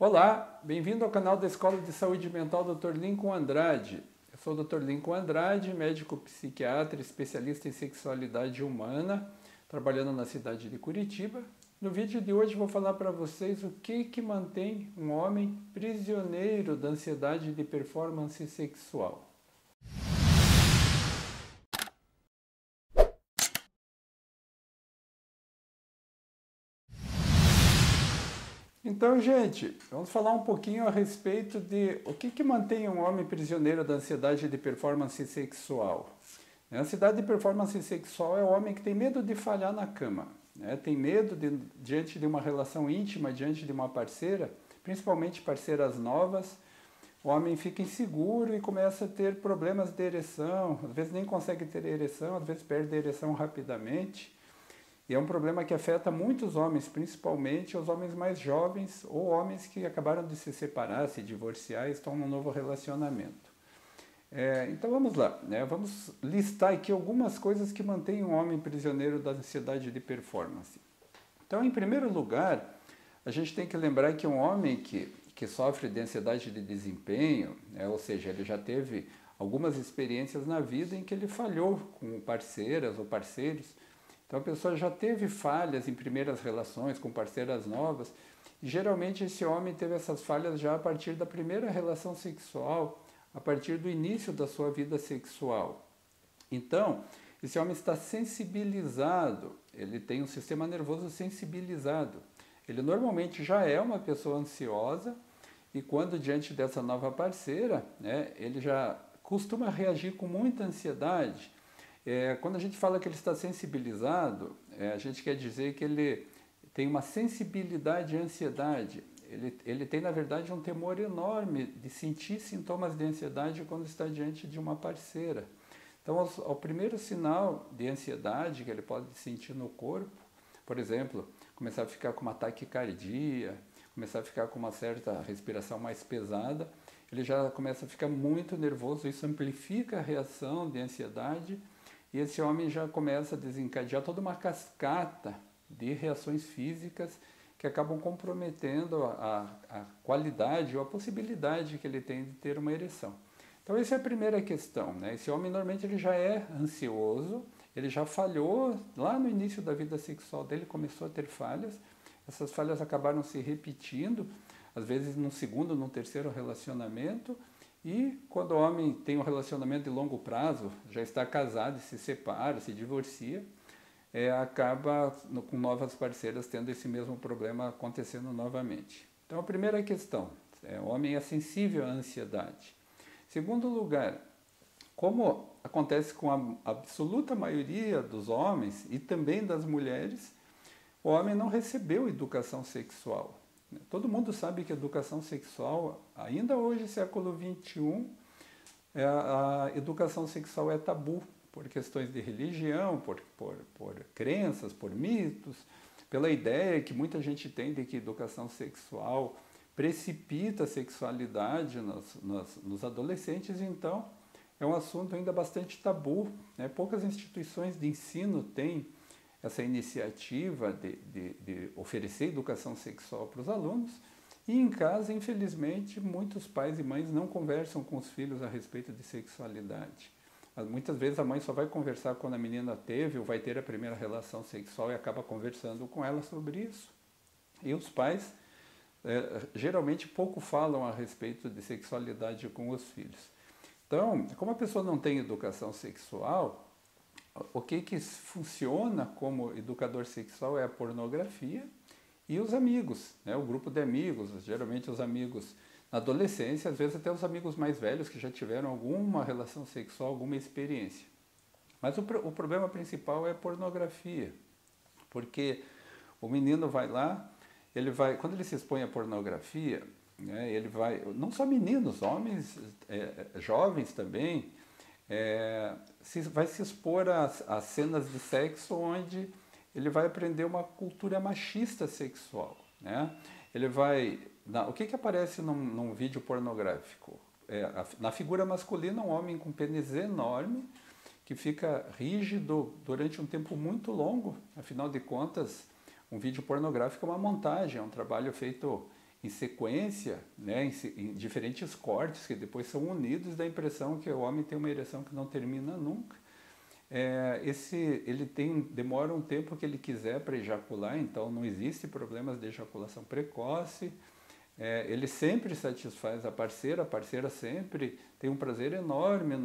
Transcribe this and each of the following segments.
Olá, bem-vindo ao canal da Escola de Saúde Mental Dr. Lincoln Andrade. Eu sou o Dr. Lincoln Andrade, médico psiquiatra, especialista em sexualidade humana, trabalhando na cidade de Curitiba. No vídeo de hoje vou falar para vocês o que mantém um homem prisioneiro da ansiedade de performance sexual. Então, gente, vamos falar um pouquinho a respeito de o que mantém um homem prisioneiro da ansiedade de performance sexual. A ansiedade de performance sexual é o homem que tem medo de falhar na cama, né? Tem medo diante de uma relação íntima, diante de uma parceira, principalmente parceiras novas. O homem fica inseguro e começa a ter problemas de ereção, às vezes nem consegue ter ereção, às vezes perde a ereção rapidamente. E é um problema que afeta muitos homens, principalmente os homens mais jovens ou homens que acabaram de se separar, se divorciar e estão num novo relacionamento. Então vamos lá, né? Vamos listar aqui algumas coisas que mantêm um homem prisioneiro da ansiedade de performance. Então, em primeiro lugar, a gente tem que lembrar que um homem que sofre de ansiedade de desempenho, né? Ou seja, ele já teve algumas experiências na vida em que ele falhou com parceiras ou parceiros. Então a pessoa já teve falhas em primeiras relações com parceiras novas e geralmente esse homem teve essas falhas já a partir da primeira relação sexual, a partir do início da sua vida sexual. Então, esse homem está sensibilizado, ele tem um sistema nervoso sensibilizado. Ele normalmente já é uma pessoa ansiosa e quando diante dessa nova parceira, né, ele já costuma reagir com muita ansiedade. Quando a gente fala que ele está sensibilizado, a gente quer dizer que ele tem uma sensibilidade à ansiedade. Ele tem, na verdade, um temor enorme de sentir sintomas de ansiedade quando está diante de uma parceira. Então, o primeiro sinal de ansiedade que ele pode sentir no corpo, por exemplo, começar a ficar com uma taquicardia, começar a ficar com uma certa respiração mais pesada, ele já começa a ficar muito nervoso, isso amplifica a reação de ansiedade. E esse homem já começa a desencadear toda uma cascata de reações físicas que acabam comprometendo a qualidade ou a possibilidade que ele tem de ter uma ereção. Então essa é a primeira questão, né? Esse homem normalmente ele já é ansioso, ele já falhou lá no início da vida sexual dele, começou a ter falhas, essas falhas acabaram se repetindo, às vezes num segundo, num terceiro relacionamento. E quando o homem tem um relacionamento de longo prazo, já está casado e se separa, se divorcia, acaba com novas parceiras tendo esse mesmo problema acontecendo novamente. Então a primeira questão, o homem é sensível à ansiedade. Segundo lugar, como acontece com a absoluta maioria dos homens e também das mulheres, o homem não recebeu educação sexual. Todo mundo sabe que a educação sexual, ainda hoje, século XXI, a educação sexual é tabu por questões de religião, por crenças, por mitos, pela ideia que muita gente tem de que educação sexual precipita a sexualidade nos adolescentes. Então é um assunto ainda bastante tabu, né? Poucas instituições de ensino têm essa iniciativa de oferecer educação sexual para os alunos, e em casa, infelizmente, muitos pais e mães não conversam com os filhos a respeito de sexualidade. Muitas vezes a mãe só vai conversar quando a menina teve ou vai ter a primeira relação sexual e acaba conversando com ela sobre isso. E os pais geralmente pouco falam a respeito de sexualidade com os filhos. Então, como a pessoa não tem educação sexual, o que funciona como educador sexual é a pornografia e os amigos, né? O grupo de amigos, geralmente os amigos na adolescência, às vezes até os amigos mais velhos que já tiveram alguma relação sexual, alguma experiência. Mas o problema principal é a pornografia, porque o menino vai lá, quando ele se expõe à pornografia, né, ele vai, não só meninos, homens, jovens também, vai se expor a cenas de sexo onde ele vai aprender uma cultura machista sexual, né? O que aparece num vídeo pornográfico? Na figura masculina, um homem com pênis enorme, que fica rígido durante um tempo muito longo. Afinal de contas, um vídeo pornográfico é uma montagem, é um trabalho feito em sequência, né, em diferentes cortes que depois são unidos, dá a impressão que o homem tem uma ereção que não termina nunca. Ele demora um tempo que ele quiser para ejacular, então não existe problemas de ejaculação precoce. Ele sempre satisfaz a parceira sempre tem um prazer enorme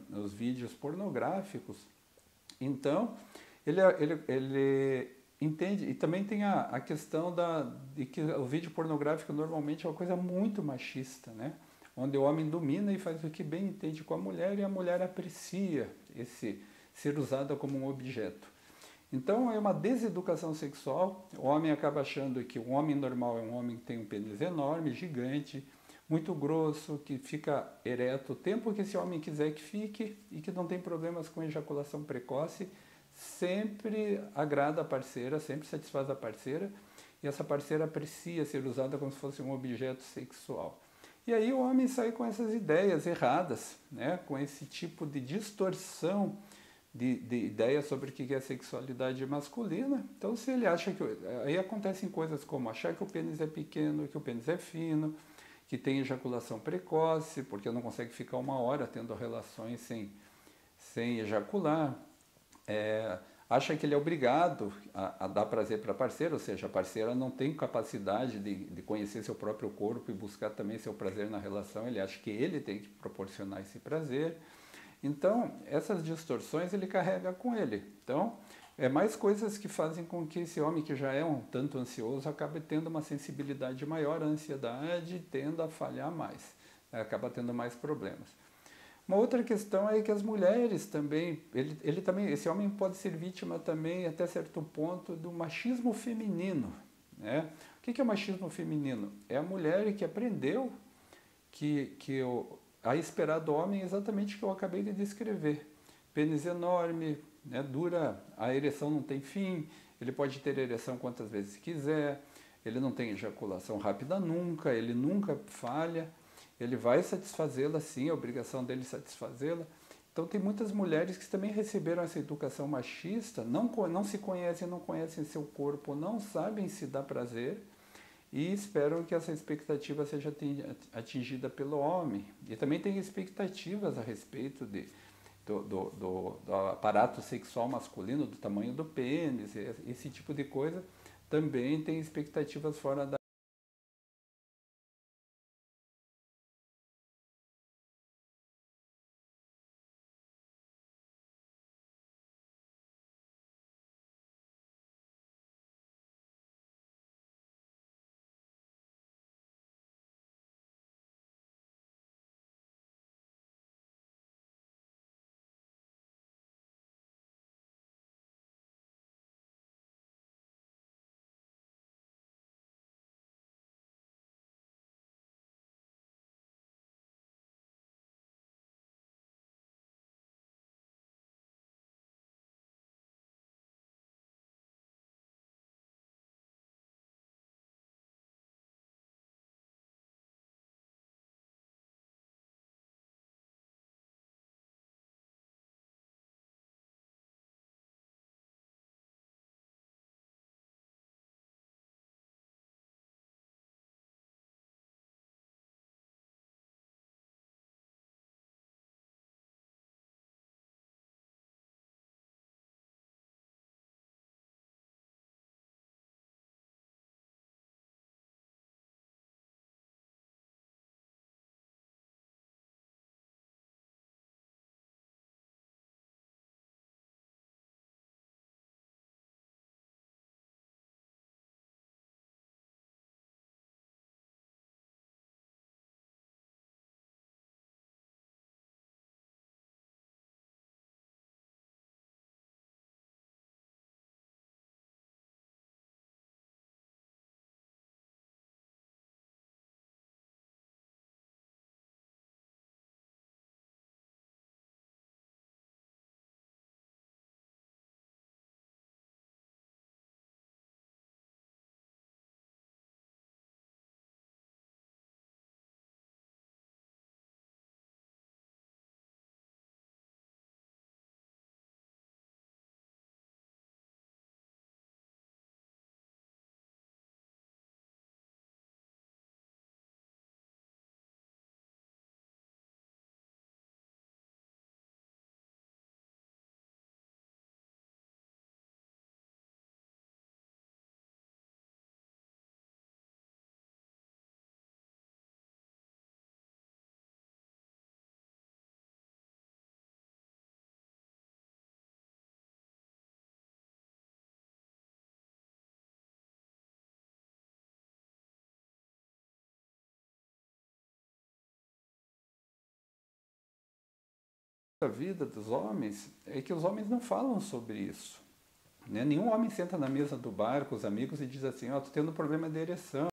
nos vídeos pornográficos. Então, ele entende, e também tem a questão de que o vídeo pornográfico normalmente é uma coisa muito machista, né? Onde o homem domina e faz o que bem entende com a mulher e a mulher aprecia esse ser usada como um objeto. Então é uma deseducação sexual, o homem acaba achando que um homem normal é um homem que tem um pênis enorme, gigante, muito grosso, que fica ereto o tempo que esse homem quiser que fique e que não tem problemas com ejaculação precoce, sempre agrada a parceira, sempre satisfaz a parceira e essa parceira aprecia ser usada como se fosse um objeto sexual. E aí o homem sai com essas ideias erradas, né? Com esse tipo de distorção de ideias sobre o que é sexualidade masculina. Então, se ele acha que... Aí acontecem coisas como achar que o pênis é pequeno, que o pênis é fino, que tem ejaculação precoce, porque não consegue ficar 1 hora tendo relações sem ejacular. Acha que ele é obrigado a dar prazer para a parceira, ou seja, a parceira não tem capacidade de conhecer seu próprio corpo e buscar também seu prazer na relação, ele acha que ele tem que proporcionar esse prazer. Então, essas distorções ele carrega com ele. Então, mais coisas que fazem com que esse homem que já é um tanto ansioso acabe tendo uma sensibilidade maior à ansiedade, tendo a falhar mais, acaba tendo mais problemas. Uma outra questão é que as mulheres também, esse homem pode ser vítima também, até certo ponto, do machismo feminino, né? O que é o machismo feminino? É a mulher que aprendeu a esperar do homem exatamente o que eu acabei de descrever. Pênis enorme, né, dura, a ereção não tem fim, ele pode ter ereção quantas vezes quiser, ele não tem ejaculação rápida nunca, ele nunca falha, ele vai satisfazê-la sim, é a obrigação dele satisfazê-la. Então tem muitas mulheres que também receberam essa educação machista, não se conhecem, não conhecem seu corpo, não sabem se dar prazer, e esperam que essa expectativa seja atingida pelo homem. E também tem expectativas a respeito do aparato sexual masculino, do tamanho do pênis, esse tipo de coisa. Também tem expectativas fora da da vida dos homens é que os homens não falam sobre isso. Né? Nenhum homem senta na mesa do bar com os amigos e diz assim, ó, tô tendo um problema de ereção.